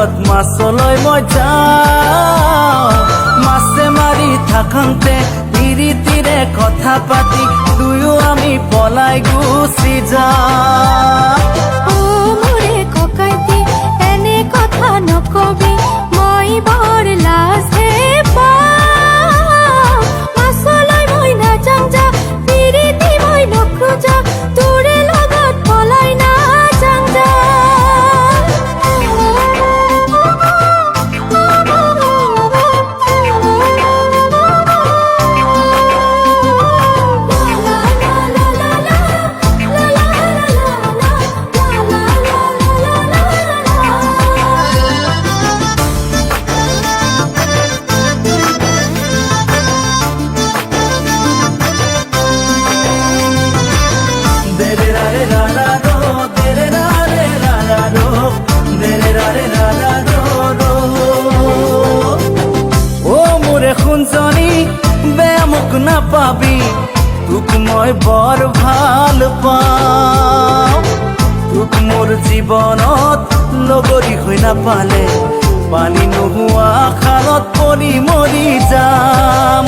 লগত মাছলৈ মই যাওঁ মাছে মাৰি থাকোঁতে তিৰিতিৰে কথা পাতি দুয়ো আমি পলাই গুচি যাওঁ মোৰে ককাইতি এনে কথা নকবি মই বৰ লাজহে পাওঁ মাছলৈ মই নাযাওঁ যা তিৰিতি মই নখোজা তোৰে লগত পলাই নাযাওঁ যা শুনছনি বেয়া মোক নাপাবি তোক মই বৰ ভাল পাওঁ তোক মোৰ জীৱনত লগৰী হৈ নাপালে পানী নোহোৱা খালত পৰি মৰি যাম